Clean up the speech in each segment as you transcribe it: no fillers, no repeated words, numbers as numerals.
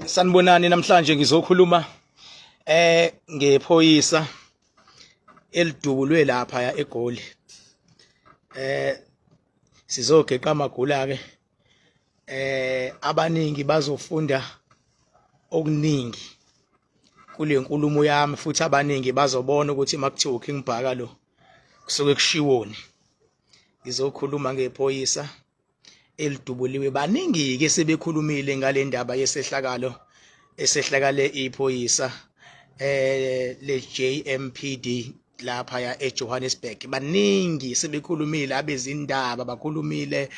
Sanibonani namhlanje ngizokhuluma ngephoyisa elidubuliwe lapha egoli. Sizogeqa amagula ke. Abaningi bazofunda okuningi kule nkulumo yami futhi abaningi bazobona ukuthi makuthiwa uKing Bhaka lo kusuke kushiwoni. Ngizokhuluma ngephoyisa elidubuliwe. Baningi ke sebekhulumile ngale ndaba yesehlakalo esehlakale iphoyisa le JMPD lapha ya eJohannesburg. Baningi sebekhulumile, abezindaba bakhulumile,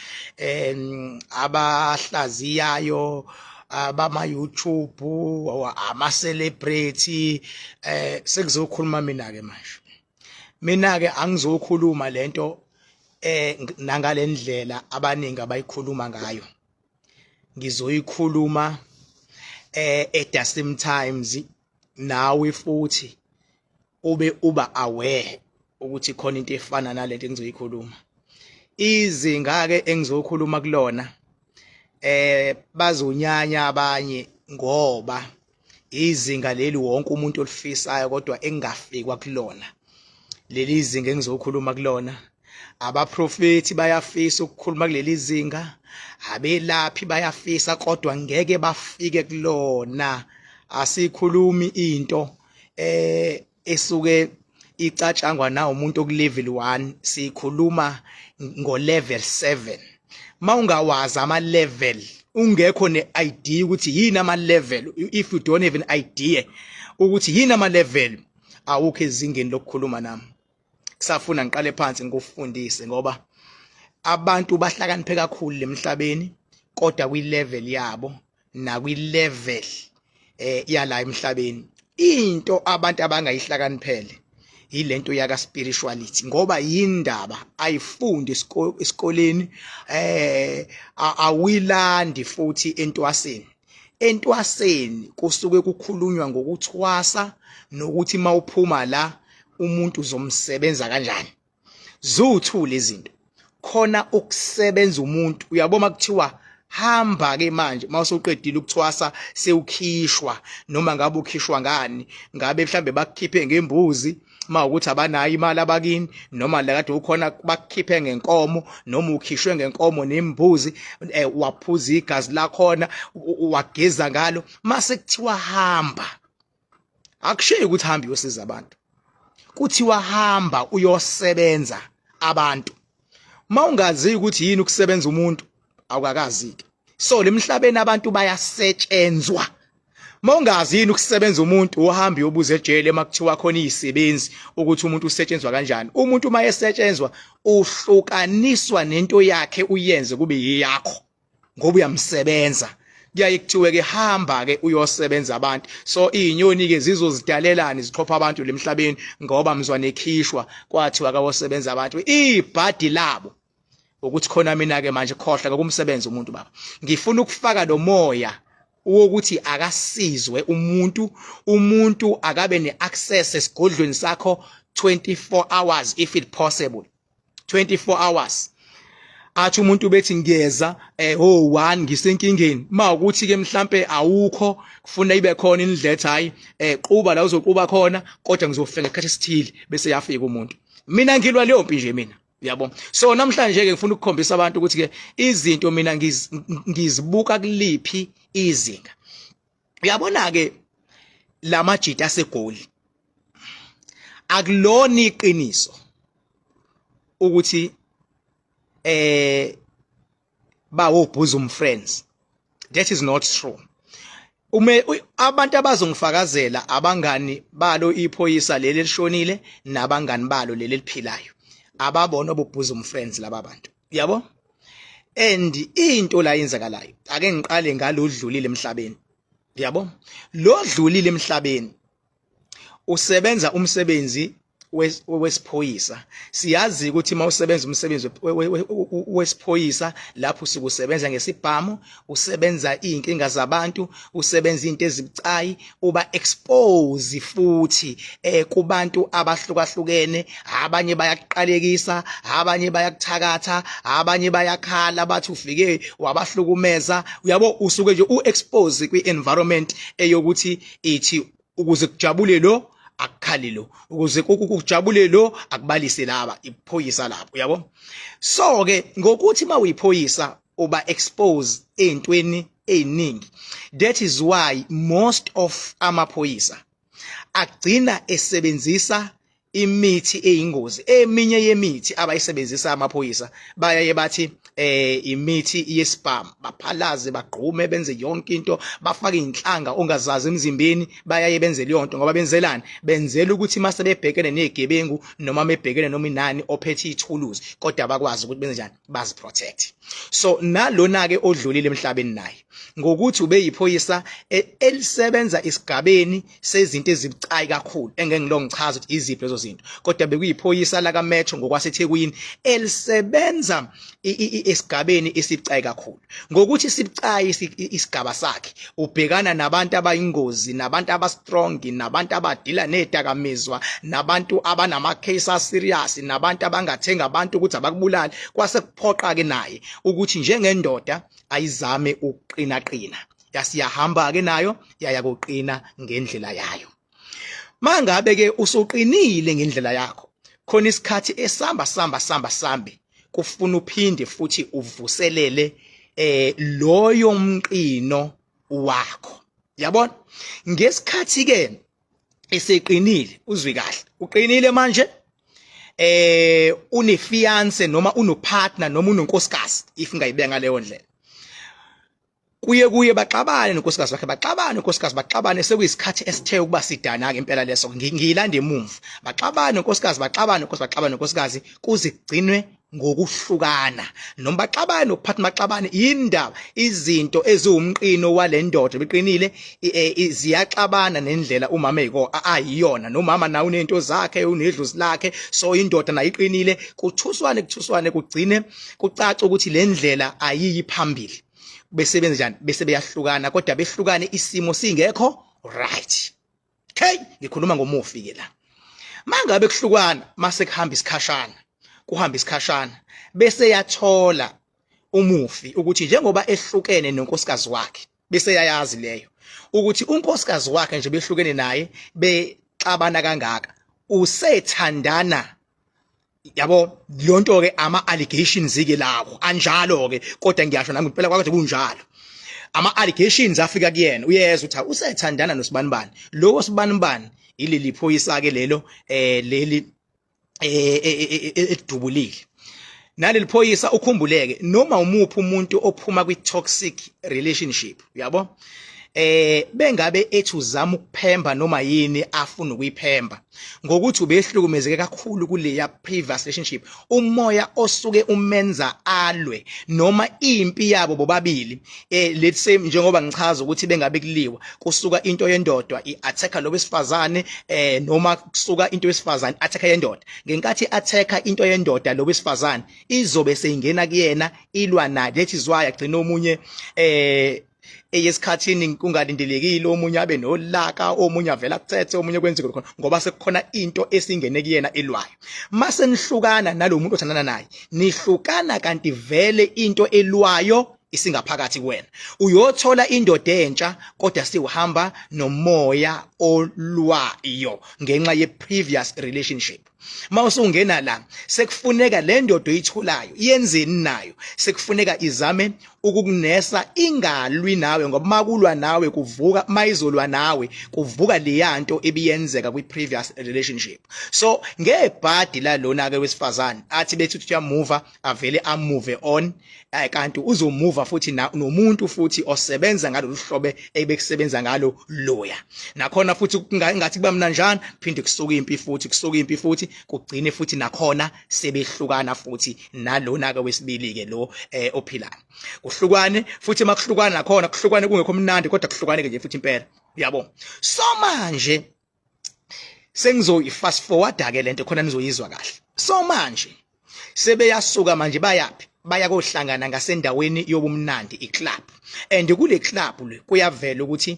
abahlaziyayo, abama YouTube, ama celebrity. Sekuzokhuluma mina ke manje. Mina ke angizokhuluma lento nangalendlela abaningi abayikhuluma ngayo. Ngizoyikhuluma at the same times nawe futhi uba aware ukuthi khona into efana nalento engizoyikhuluma. Izinga ke engizokhuluma kulona bazonyanya abanye ngoba izinga leli wonke umuntu olifisayo kodwa engafikwa kulona. Leli izinga engizokhuluma kulona, abaprofeti bayafisa ukukhuluma kuleli zinga, abelaphi bayafisa kodwa ngeke bafike kulona. Asikhulumi into esuke icatshangwa na umuntu okulevel 1, sikhuluma ngo level 7. Mawungawazi ama level, ungekho ne-idea ukuthi yini ama level, if you don't have an idea ukuthi yini ama level, awukho ezingeni lokukhuluma nami. Kusafuna ngiqale phansi ngikufundise ngoba abantu bahlakaniphe kakhulu emhlabeni kodwa kwi level yabo na kwi level yala emhlabeni. Into abantu abangayihlakaniphele yilento yaka spirituality ngoba yindaba ayifundi esikoleni, awilandi futhi entwaseni. Entwaseni kusuke kukhulunywa ngokuthwasa nokuthi mawuphuma la umuntu uzomsebenza kanjani. Zuthule izinto. Khona ukusebenza umuntu, uyabona kuthiwa hamba ke manje mawusoqedile ukuthwasa sewukhishwa, noma ngabe ukhishwa ngani, ngabe mhlambe bakukhiphe ngembuzi mawukuthi abanayo imali abakini, noma la kade ukhona bakukhiphe ngenkomo, noma ukhishwe ngenkomo nembuzi, waphuza igazi lakhona, wageza ngalo, mase kuthiwa hamba. Akushiyi ukuthi hamba uyosiza abantu, kuthiwa hamba uyosebenza abantu. Mawungazi ukuthi yini ukusebenza umuntu, awukakazike. So lemhlabeni abantu bayasetshenzwa. Mawungazi yini ukusebenza umuntu, uhambe uyobuza ejele makuthiwa khona izisebenzi ukuthi umuntu usetshenzwa kanjani. Umuntu mayesetshenzwa uhlukaniswa nento yakhe uyenze kube yiyakho ngoba uyamsebenza. Kuyaye kuthiwe ke hamba ke uyosebenza abantu. So izinyoni ke zizozidalelana ziqhopha abantu lemhlabeni ngoba mzwane ekhishwa kwathiwa akawosebenza abantu. Ibhadi labo ukuthi khona mina ke manje khohla ngokumsebenza umuntu baba. Ngifuna ukufaka lo moya ukuthi akasizwe umuntu akabe neaccess esigodlweni sakho 24 hours if it possible. 24 hours. Athi umuntu bethi ngiyeza 1 ngisenkingeni, mawukuthi ke mhlambe awukho kufuna ibe khona indlethe, hayi quba la uzoquba khona kodwa ngizofika ngesikhathi esithile bese yafika umuntu. Mina ngilwa leyo mpi nje mina, uyabona. So namhlanje ke ngifuna ukukhombisa abantu ukuthi ke izinto mina ngizibuka kuliphi izinga. Uyabona ke lamajita asegoli akulona iqiniso ukuthi bawo bosom friends. That is not true. Abantu abazongifakazela abangani balo iphoyisa leli elishonile nabangani balo leli eliphilayo, ababona obosom friends laba bantu, yabo. And into la yenzakalayo, ake ngiqale ngalodlulile emhlabeni, yabo. Lo dlulile emhlabeni usebenza umsebenzi wesiphoyisa siyazi ukuthi mawusebenza umsebenzi wesiphoyisa lapho usukusebenza ngesibhamu usebenza inkinga zabantu usebenza izinto ezibucayi uba expose futhi kubantu abahlukahlukene abanye bayaqalekisa abanye bayakuthakatha abanye bayakhala bathi ufike wabahlukumeza uyabo usuke nje uexpose kwi-environment eyokuthi ithi ukuze kujabule lo akukhali lo ukuze kujabule lo akubalise laba iphoyisa lapho uyabo so ke ngokuthi mawuyiphoyisa uba expose ezintweni eziningi that is why most of amaphoyisa agcina esebenzisa imithi eyingozi eminye yemithi abayisebenzisa amaphoyisa bayaye bathi imithi yespam baphalaze bagqume benze yonke into bafake inhlanga ongazazi emzimbeni bayaye benze leyo nto ngoba benzelani benzela ukuthi mase bebhekene nezigebengu noma mebhekene noma inani ophethe ithuluzi kodwa bakwazi ukuthi benze njani bazi protect so nalona ke odlulile emhlabeni naye ngokuthi ube yiphoyisa elisebenza isigabeni sezinto ezibucayi kakhulu engeke ngichaza ukuthi iziphi lezo zinto kodwa bekuyiphoyisa la kaMetro ngokwaseThekwini elisebenza esigabeni esibucayi kakhulu ngokuthi sibucayi isigaba sakhe ubhekana nabantu abayingozi nabantu abastrong nabantu abadila nedakamizwa nabantu abanama case serious nabantu abangathenga abantu ukuthi abakubulali kwase kuphoqa ke naye ukuthi njengendoda ayizame uqina yasiyahamba ke nayo yaya kuqina ngendlela yayo mangabe ke usuqinile ngendlela yakho khona isikhathi sambe kufuna uphinde futhi uvuselele loyo mqino wakho yabona ngesikhathi ke eseqinile uzwi kahle uqinile manje une fiance noma uno partner noma unonkosikazi if ngayibeka ngaleyo ndlela kuye baxabane nonkosikazi wakhe baxabane sekuyisikhathi esithe ukuba sidana ke impela leso ngiyilanda emuva baxabane nonkosikazi kuze kugcinwe ngokuhlukana noma baxabane nokuphatha maxabane indaba izinto eziwumqino walendoda beqinile ziyaxabana nendlela umama ayiyona nomama nawe unento zakhe unedluzi lakhe so indoda nayiqinile kuthuswane kugcine kucaca ukuthi le ndlela ayiyi phambili bese benze njani bese beyahlukana kodwa behlukane isimo singekho right okay ngikhuluma ngomufi ke la mangabe kuhlukana mase kuhamba isikhashana bese yathola umufi ukuthi njengoba ehlukene nonkosikazi wakhe bese yayazi leyo ukuthi unkosikazi wakhe nje behlukene naye bexabana kangaka usethandana yabo lonto ke ama allegations ke lawo anjalo ke kodwa ngiyasho nami impela kwakade kunjalo ama allegations afika kuyena uyeza uthi usethandana noSibanibani lo sibanibani ileli phoyisa ke lelo leli edubulile naleli phoyisa ukhumbuleke noma umuphi umuntu ophuma kwi toxic relationship yabo bengabe ethi uzama ukuphemba noma yini afuna ukuyiphemba ngokuthi ubehlukumezeke kakhulu kuleya previous relationship umoya osuke umenza alwe noma impi yabo bobabili let's say njengoba ngichaza ukuthi bengabe kuliwa kusuka into yendodwa iattacker lo wesifazane noma kusuka into yesifazane attacker yendoda ngenkathi attacker into yendoda lo wesifazane izobe seyingena kuyena ilwa naye that is why agcina omunye eyesikhathini kungalindelekile omunye abe nolaka omunye avela kuthethe omunye kwenzeke khona ngoba sekukhona into esingene kuyena elwayo mase nihlukana nalomuntu othandana naye nihlukana kanti vele into elwayo isingaphakathi kuwena uyothola indoda entsha kodwa siwuhamba nomoya olwayo ngenxa ye previous relationship mawusungena la sekufuneka le ndodo oyitholayo yenzeni nayo sekufuneka izame ukukunesa ingalwi nawe ngoba makulwa nawe kuvuka mayizolwa nawe kuvuka leyanto ebiyenzeka kwi previous relationship so ngebhadi la lona ke wesifazane athi bethi uthi uyamove avele amove on kanti uzomove futhi nomuntu futhi osebenza ngalolu hlobo ebekusebenza ngalo loya nakhona futhi ngathi kuba mnanjana phinde kusuka impi futhi kugcine futhi nakhona sebehlukana futhi nalona ke wesibili ke lo ophilayo kuhlukane futhi makuhlukana nakhona kuhlukane kungekho mnandi kodwa kuhlukane ke nje futhi impela uyabo so manje sengizoyi-fast forward ke lento khona nizoyizwa kahle. So manje sebeyasuka manje bayaphi baya kohlangana ngasendaweni yobumnandi iclub, and kule club le kuyavela ukuthi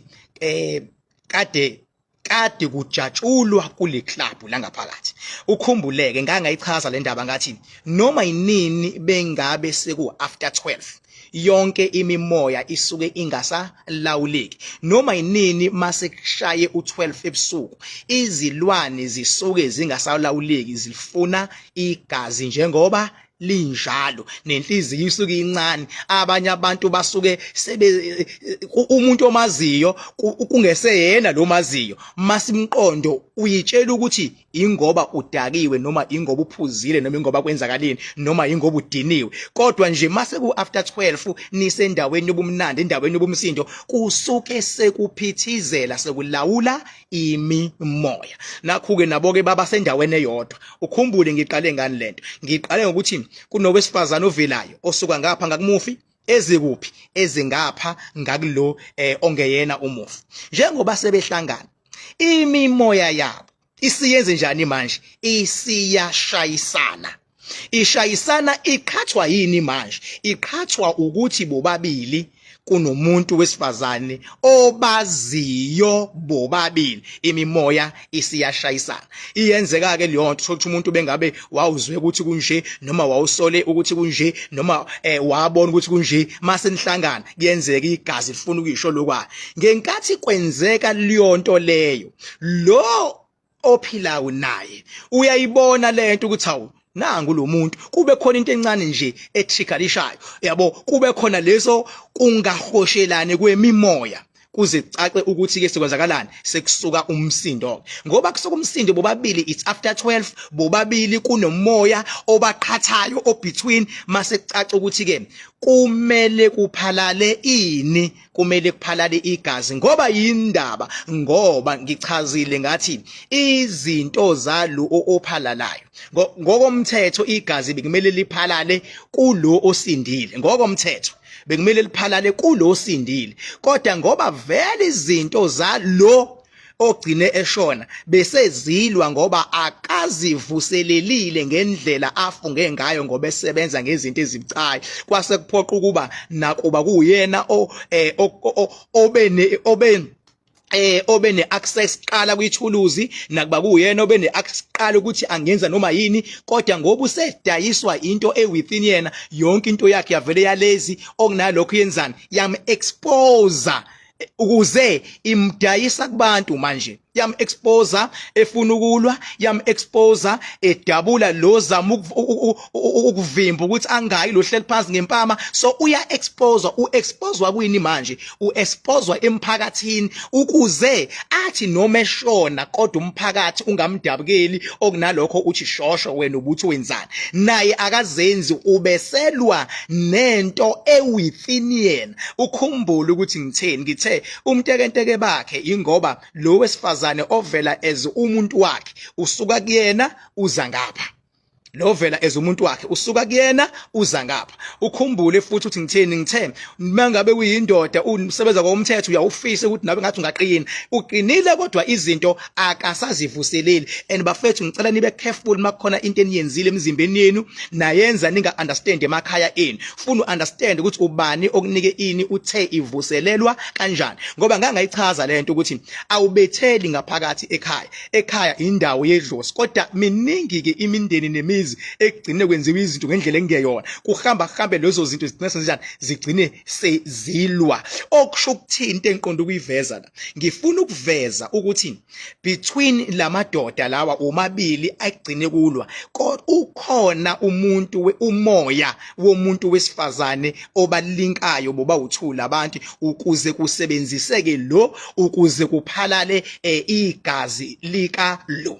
kade kujatshulwa kule club la ngaphakathi. Ukhumbuleke ngangayichaza le ndaba ngathi noma yinini bengabe seku after 12 yonke imimoya isuke ingasalawuleki, noma yinini mase kushaye u12 ebusuku izilwane zisuke zingasalawuleki zifuna igazi njengoba linjalo, nenhliziyo isuke incane. Abanye abantu basuke umuntu omaziyo kungeseyena lo maziyo, masimqondo uyitshela ukuthi ingoba udakiwe noma ingoba uphuzile noma ingoba kwenzakaleni noma ingoba udiniwe. Kodwa nje mase ku after 12 nisendaweni yobumnandi, endaweni yobumsindo, kusuke sekuphithizela sekulawula imimoya. Nakho-ke nabo-ke baba sendaweni eyodwa. Ukhumbule ngiqale ngani lento, ngiqale ngokuthi kunowesifazane ovelayo osuka ngapha ngakumufi ezekuphi ezengapha ngakulo ongeyena umufi. Njengoba sebehlangana imimoya yabo isiyenze njani manje? Isiyashayisana. Ishayisana iqhathwa yini manje? Iqhathwa ukuthi bobabili kunomuntu wesifazane obaziyo bobabili, imimoya isiyashayisana. Iyenzeka ke leyo nto ukuthi umuntu bengabe wawuzwe ukuthi kunje noma wawusole ukuthi kunje noma wabona ukuthi kunje, mase nihlangana kuyenzeka igazi lifuna ukuyisho lokwayo. Ngenkathi kwenzeka leyo nto leyo, lo ophilayo naye uyayibona lento ukuthi hawu nangu lo muntu, kube khona into encane nje etriggerishayo, yabo, kube khona leso kungahoshelane kwemimoya kuze cace ukuthi ke sekwenzakalani, sekusuka umsindo. Ngoba kusuka umsindo bobabili it's after 12, bobabili kunomoya obaqhathayo obetween, mase cace ukuthi ke kumele kuphalale ini, kumele kuphalale igazi. Ngoba yindaba, ngoba ngichazile ngathi izinto zalo ophalalayo ngokomthetho igazi bekumele liphalale kulo osindile. Ngokomthetho bekumele liphalale kulo osindile, kodwa ngoba vele izinto zalo ogcine eshona besezilwa ngoba akazivuselelile ngendlela afunge ngayo, ngoba esebenza ngezinto ezibucayi, kwase kuphoqa ukuba nakuba kuyena obe ne-access qala kwithuluzi, nakuba kuyena obe ne-access qala ukuthi angenza noma yini. Kodwa ngoba usedayiswa into ewithin yena, yonke into yakhe yavele yalezi okunalokho yenzani, yam-exposa ukuze imdayisa kubantu. Manje yam-exposa efuna ukulwa, yam-exposa edabula lo zama ukuvimba ukuthi angayi lo hleli phansi ngempama. So uya-exposa, u-exposwa kwini manje? U-exposwa emphakathini ukuze athi noma eshona kodwa umphakathi ungamdabukeli, okunalokho uthi shosho wena ubuthi wenzani. Naye akazenzi, ubeselwa nento ewithin yena. Ukhumbule ukuthi ngitheni, ngithe umtekenteke bakhe ingoba lo wesifazane ovela as umuntu wakhe usuka kuyena uza ngapha, lo vela as umuntu wakhe usuka kuyena uza ngapha. Ukhumbule futhi ukuthi ngitheni, ngithe mangabe uyindoda usebenza ngokomthetho uyawufisa ukuthi nawe ngathi ungaqina, uqinile kodwa izinto akasazivuseleli. And bafethu ngicela nibe careful makukhona into eniyenzile emzimbeni yenu nayenza ninga understand emakhaya enu, funa understand ukuthi ubani okunike ini uthe ivuselelwa kanjani. Ngoba ngangayichaza lento ukuthi awubetheli ngaphakathi ekhaya indawo yedlozi, kodwa miningi ke imindeni nemizi ekugcine kwenziwa izinto ngendlela engeyona, kuhambe lezo zinto zigcine senzenjani, zigcine sezilwa. Okusho ukuthini into engiqonda ukuyiveza la, ngifuna ukuveza ukuthi between lamadoda lawa omabili agcine kulwa, kodwa ukhona umoya womuntu wesifazane obalinkayo boba uthula abantu ukuze kusebenziseke lo, ukuze kuphalale igazi lika lo.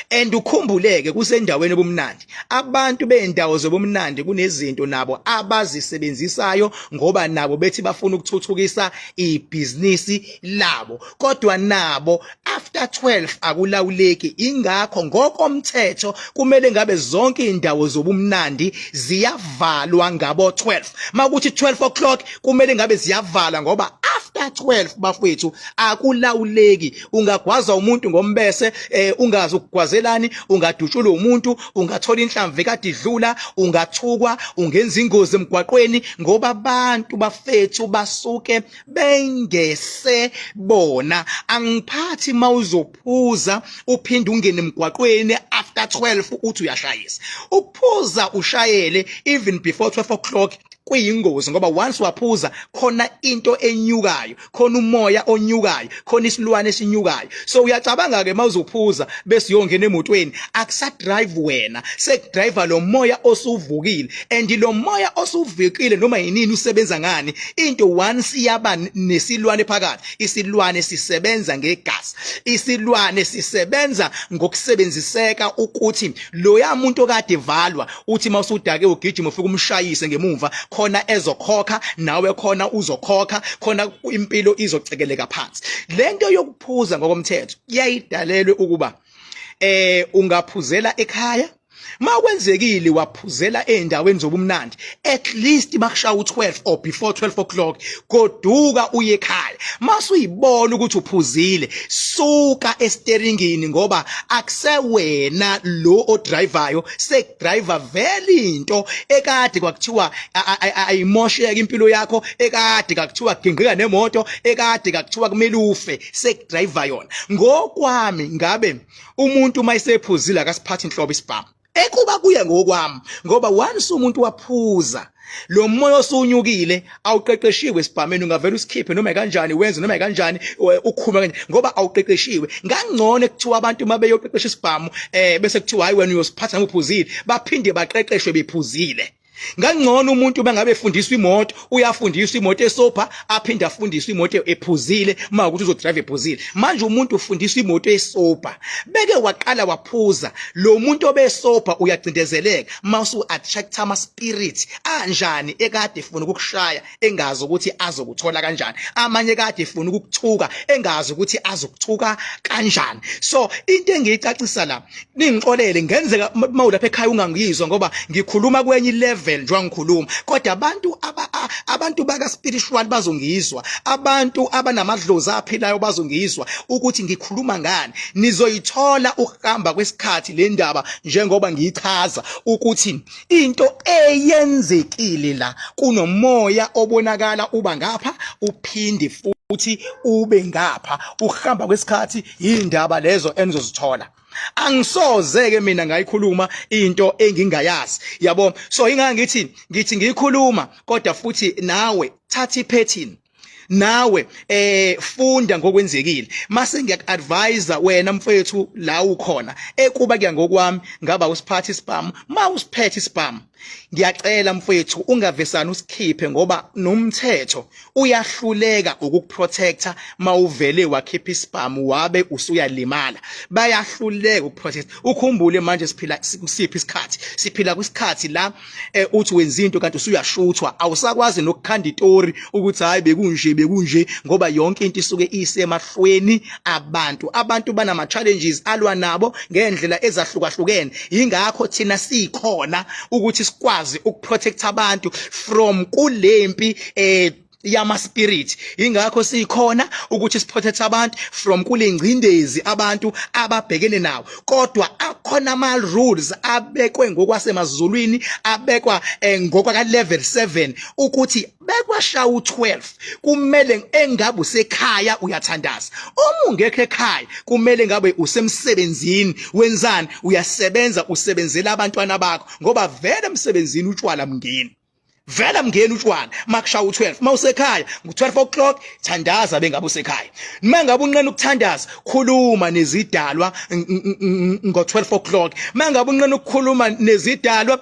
And ukhumbuleke kusendaweni yobumnandi, abantu beendawo zobumnandi kunezinto nabo abazisebenzisayo ngoba nabo bethi bafuna ukuthuthukisa ibhizinisi labo, kodwa nabo after 12 akulawuleki. Ingakho ngokomthetho kumele ngabe zonke indawo zobumnandi ziyavalwa ngabo 12. Makuthi 12 o'clock kumele ngabe ziyavala, ngoba after after 12 bafowethu akulawuleki. Ungagwaza umuntu ngombese ungazi ukugwazelani, ungadutshula umuntu, ungathola inhlamvu ekade idlula, ungathukwa, ungenza ingozi emgwaqweni ngoba abantu bafethu basuke bengese bona. Angiphathi mawuzophuza uphinde ungene emgwaqweni after 12 uthi uyashayisa. Ukuphuza ushayele even before 12 o'clock kuyingozi ngoba once waphuza khona into enyukayo, khona umoya onyukayo, khona isilwane esinyukayo. So uyacabanga ke mawuzophuza bese uyongena emotweni, akusadrive wena, sekudrive lo moya osuvukile. And lo moya osuvukile noma yinini usebenza ngani, into once iyaba nesilwane phakathi, isilwane sisebenza ngegas, isilwane sisebenza ngokusebenziseka ukuthi loya muntu okade valwa uthi mawusudake ugijima ufika umshayise ngemuva, khona ezokhokha nawe khona uzokhokha, khona impilo izocekeleka phansi. Lento yokuphuza ngokomthetho yayidalelwe ukuba ungaphuzela ekhaya. Makwenzekile waphuzela endaweni zobumnandi, at least makushaya u12 or before 12 o'clock goduka uye ekhaya. Masuyibona ukuthi uphuzile, suka esteringini ngoba akusewena lo odrivayo, sekudriver vele into ekade kwakuthiwa ayimosheka impilo yakho, ekade kwakuthiwa gengeka nemoto, ekade kwakuthiwa kumele ufe, sekudriver yona. Ngokwami ngabe umuntu mayisephuzile akasiphathi inhlobo isibhamu. Ekuba kuye ngokwami ngoba once umuntu waphuza lo moya osunyukile awuqeqeshiwe sibhameni, ungavela usikhiphe noma kanjani, wenze noma kanjani, ukhuma kanjani ngoba awuqeqeshiwe. Ngangcono ekuthiwa abantu mabeyoqeqesha isibhamu bese kuthiwa hayi wena uyosiphatha ngokuphuzile, baphinde baqeqeshwe bephuzile. Ngangcono umuntu bengabe efundiswa imoto, uyafundiswa imoto esopa aphinde afundiswe imoto ephuzile makuthi uzodrive ephuzile. Manje umuntu ufundiswa imoto esopa beke waqala waphuza, lo muntu obesopa uyacindezeleka mawusu attract ama spirit anjani ekade efuna ukukushaya engazi ukuthi azokuthola kanjani, amanye kade efuna ukukuthuka engazi ukuthi azokuthuka kanjani. So into engiyicacisa la ningixolele, ngenzeka mawulapha ekhaya ungangizwa ngoba ngikhuluma kwenye level njengoba ngikhuluma, kodwa abantu baka spiritual bazongizwa, abantu abanamadlozi aphilayo bazongizwa ukuthi ngikhuluma ngani. Nizoyithola ukuhamba kwesikhathi le ndaba njengoba ngiyichaza ukuthi into eyenzekile la, kunomoya obonakala uba ngapha uphinde futhi ube ngapha. Ukuhamba kwesikhathi indaba lezo enizozithola. Angisoze ke mina ngayikhuluma into engingayazi, yabo. So ingangithi ngiyikhuluma kodwa futhi nawe thatha iphethini, nawe funda ngokwenzekile. Mase ngiyaku-advise wena mfethu la ukhona ekuba kuya ngokwami ngaba usiphatha isibhamu. Ma usiphethe isibhamu ngiyacela mfethu ungavesana usikhiphe ngoba nomthetho uyahluleka ukukuprotecta. Mawuvele wakhipha isibhamu wabe usuyalimala, bayahluleka ukuprotect. Ukhumbule manje siphila kusiphi isikhathi, siphila kwisikhathi la uthi wenza into kanti usuyashuthwa, awusakwazi nokukhanda itori ukuthi hayi bekunje ngoba yonke into isuke isemahlweni abantu banama challenges alwa nabo ngendlela ezahlukahlukene. Ingakho thina sikhona ukuthi sikwazi ukuprotect abantu from kulempi yama spirit. Ingakho sikhona ukuthi siprotect abantu from kule ngcindezi abantu ababhekene nawo. Kodwa akhona ama rules abekwe ngokwasemazulwini, abekwa ngokwa ka level 7 ukuthi bekwashaya u12 kumele engabe usekhaya uyathandaza. Uma ungekho ekhaya kumele ngabe usemsebenzini. Wenzani? Uyasebenza, usebenzela abantwana bakho ngoba vele emsebenzini utshwala mngeni. Vela mngeni utshwala makushaya u12. Mawusekhaya ngo12 o'clock thandaza bengabe usekhaya. Mangabe unqena ukuthandaza khuluma nezidalwa ngo12 o'clock. Mangabe unqena ukukhuluma nezidalwa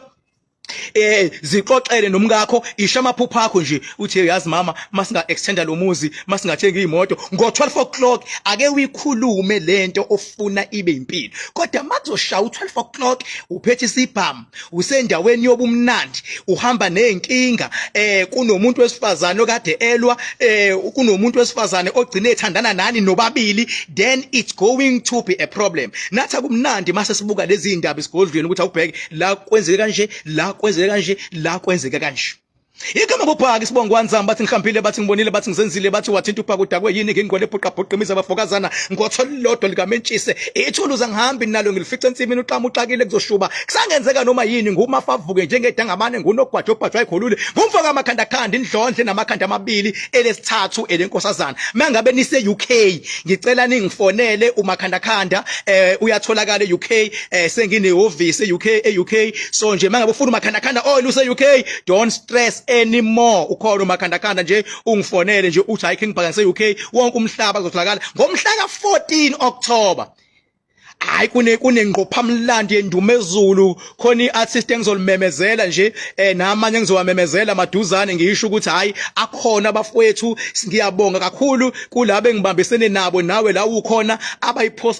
zixoxele nomkakho, isha amaphupho akho nje uthi yazi mama masinga extenda lo muzi, masingathenga imoto ngo12 o'clock. Ake uyikhulume lento ofuna ibe impilo. Kodwa makuzoshaya u12 o'clock uphethe isibhamu, usendaweni yobumnandi, uhamba nenkinga, kunomuntu wesifazane okade elwa, kunomuntu wesifazane ogcine ethandana nani nobabili, then it's going to be a problem. Nathi kumnandi mase sibuka lezi indaba isigodlweni ukuthi awubheke la kwenzeke kanje, la kwenzeke kanje, la kwenzeke kanje. Igama kuBhaka isibongo wanzama bathi ngihambile bathi ngibonile bathi ngizenzile bathi wathinta uBhaka udakwe yini ngingqole ebhuqabhuqimiza abafokazana ngothola lodwa likamentshise ithuluza ngihambi nalo ngilifica ensimini uqama uxakile kuzoshuba kusangenzeka noma yini ngumafavuke njengedangamane ngunogwadobhajwa ayikholule ngumfoka amakhanda khanda indlondle namakhanda amabili elesithathu elenkosazana mangabe nise UK ngicela ningifonele umakhanda khanda uyatholakala eUK senginehhovisi eUK so nje mangabe ufuna umakhanda khanda use UK don't stress anymore ukhona umakhanda nje ungifonele nje uthi hayi ngibhaka ngise UK wonke umhlaba uzotholakala ngomhla ka14 October. Hayi kunengqophamlandi yendumezulu khona iartist engizolimemezela nje namanye engizowamemezela maduzane ngisho ukuthi hayi akhona abafowethu ngiyabonga kakhulu kulabo engibambisene nabo nawe la ukhona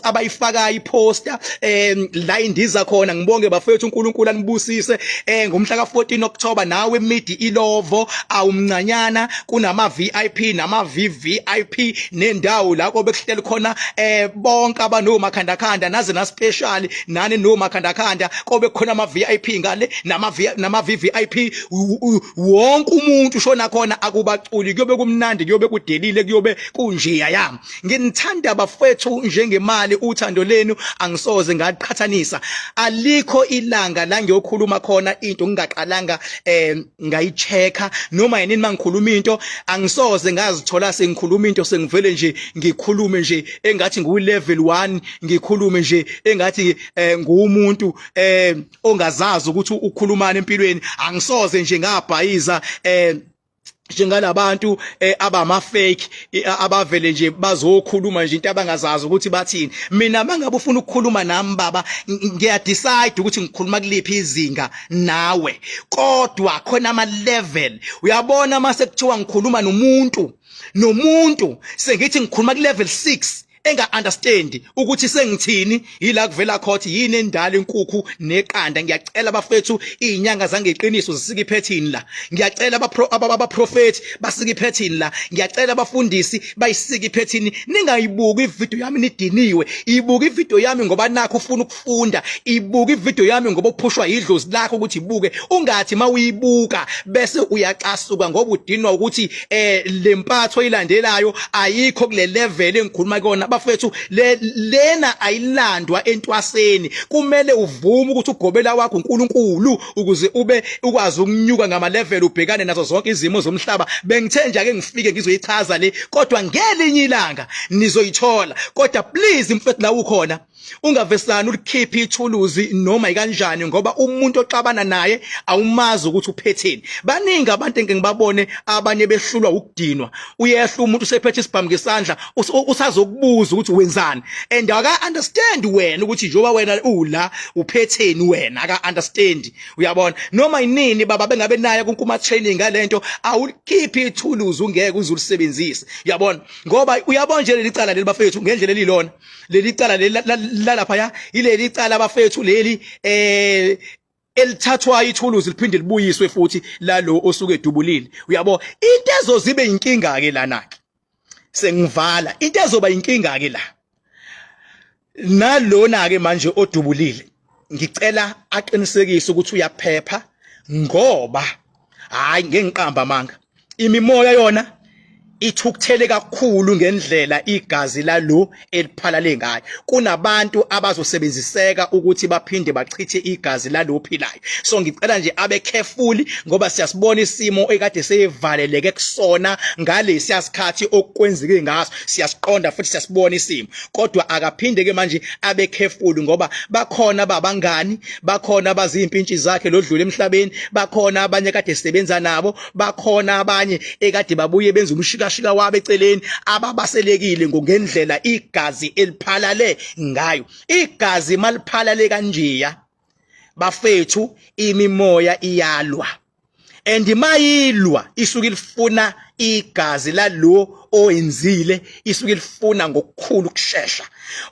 abayifaka iposter la indiza khona ngibonge bafowethu uNkulunkulu anibusise ngomhla ka14 October nawe midi ilovo awumncanyana kunama VIP nama VVIP nendawo la kobe kuhleli khona bonke abanomakhanda naze na special nani no makhanda kobe khona ama VIP ngale nama VVIP wonke umuntu ushona khona akubaculi kuyobe kumnandi kuyobe kudelile kuyobe kunjiya yami nginithanda abafethu njengemali uthando lenu angisoze ngaqhathanisa alikho ilanga la ngiyokhuluma khona into ngingaqalanga ngayichecka noma yini mangikhuluma into angisoze ngazithola sengikhuluma into sengivele nje ngikhulume nje engathi ngu level 1 ngikhulume nje engathi ngumuntu ongazazi ukuthi ukhulumana empilweni angisoze nje ngabhayiza njengalabantu abama fake abavele nje bazokhuluma nje into abangazazi ukuthi bathini mina mangabe ufuna ukukhuluma nami baba ngiya decide ukuthi ngikhuluma kuliphi izinga nawe kodwa khona ama level uyabona mase kuthiwa ngikhuluma nomuntu sengithi ngikhuluma ku level 6 enga understand ukuthi sengithini ila kuvela khothi yini endala inkukhu neqanda ngiyacela abafethu izinyanga zangeqiniso zisike iphethini la ngiyacela abaprofeti basike iphethini la ngiyacela abafundisi bayisike iphethini ningayibuki ivideo yami nidiniwe ibuka ivideo yami ngoba nakho ufuna ukufunda ibuka ivideo yami ngoba uphushwa idlozi lakho ukuthi ibuke ungathi mawuyibuka bese uyacasuka ngoba udinwa ukuthi lempatho ilandelayo ayikho kule level engikhuluma kona bafethu lena ayilandwa entwaseni kumele uvume ukuthi ugobela wakho uNkulunkulu ukuze ukwazi ukunyuka ngama level ubhekane nazo zonke izimo zomhlaba bengithe nje ake ngifike ngizoyichaza le kodwa ngelinye ilanga nizoyithola kodwa please mfethu la ukhona ungavesana ulikhiphe ithuluzi noma ikanjani ngoba umuntu oxabana naye awumazi ukuthi uphetheni baningi abantu engibabone abanye behlulwa ukudinwa uyehla umuntu usephethe isibhamu ngesandla usazokubuza ukuthi wenzani and aka understand wena ukuthi njoba wena ula uphetheni wena aka understand uyabona noma inini baba bengabe naye kunkuma training ngalento awulikhiphe ithuluzi ungeke uzulisebenzise uyabona ngoba uyabona nje leli cala leli bafethu ngendlela elilona leli cala lapha ya ileli cala abafethu leli elithathwa ithuluzi liphinde libuyiswe futhi lalo osuke edubulile uyabo into ezozibe inkinga ke lana ke sengivala into ezoba inkinga ke la nalona ke manje odubulile ngicela aqinisekise ukuthi uyaphepha ngoba hayi ngengiqamba manga imimoya yona ithukuthele kakhulu ngendlela igazi lalo eliphalale ngayo kunabantu abazosebenziseka ukuthi baphinde bachithe igazi lalo ophilayo so ngicela nje abe careful ngoba siyasibona isimo ekade seyivaleleke kusona ngalesi yasikhathi okwenzeke ngaso siyasiqonda futhi siyasibona isimo kodwa akaphinde ke manje abe careful ngoba bakhona babangani bakhona abazimpintshi zakhe lodlule emhlabeni bakhona abanye kade sebenza nabo bakhona abanye ekade babuye benza umshika wabe eceleni ababaselekile ngendlela igazi eliphalale ngayo igazi maliphalale kanjeya bafethu imimoya iyalwa and mayilwa isuke ilifuna igazi lalo oyenzile isuke ilifuna ngokukhulu ukusheshsha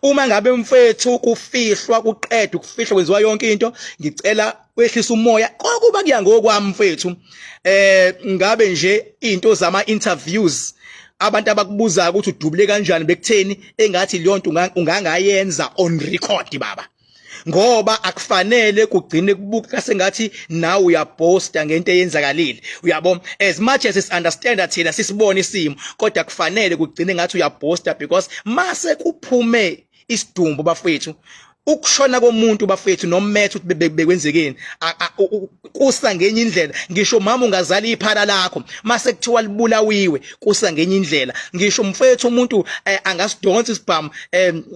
uma ngabe mfethu kufihlwa kuqedwe kufihlwa kwenziwa yonke into ngicela wehlisa umoya kuba kuya ngokwami mfethu ngabe nje into zama interviews abantu abakubuza ukuthi udubule kanjani bekutheni engathi leyo nto ungangayenza on record baba ngoba akufanele kugcine kubuka sengathi nawe uyabhosta ngento eyenzakalile. Uyabona, as much as is understand that thina sisibona isimo, kodwa kufanele kugcine ngathi uyabhosta, because mase kuphume isidumbu bafethu, ukushona komuntu bafethu nomethe ukuthi bekwenzekeni kusa ngenye indlela. Ngisho mama ungazali iphala lakho mase kuthiwa libulawiwe kusa ngenye indlela. Ngisho mfethu umuntu angasidonsa isibhamu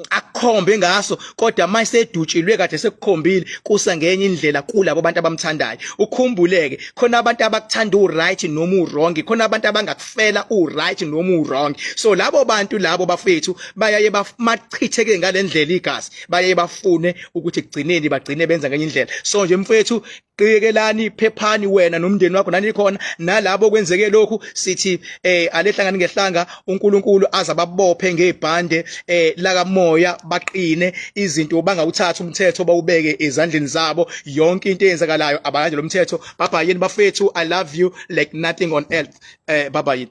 akukhombe ngaso, kodwa mase edutshilwe kade sekukhombile kusa ngenye indlela kulabo abantu abamthandayo. Ukhumbuleke khona abantu abakuthanda u-right noma u-wrong, khona abantu abangakufela u-right noma u-wrong. So labo bantu labo bafethu bayaye bamachitheke ngalendlela igazi, bayaye bafune ukuthi kugcineni bagcine benza ngenye indlela. So nje mfethu qikelani phephani wena nomndeni wakho nani khona nalabo kwenzeke lokhu, sithi alehlangani ngehlanga uNkulunkulu azababophe ngebhande la moya, baqine izinto bangawuthatha umthetho bawubeke ezandleni zabo. Yonke into eyenzakalayo abalandela umthetho. Bye bye yini bafethu, I love you like nothing on earth. Bye bye.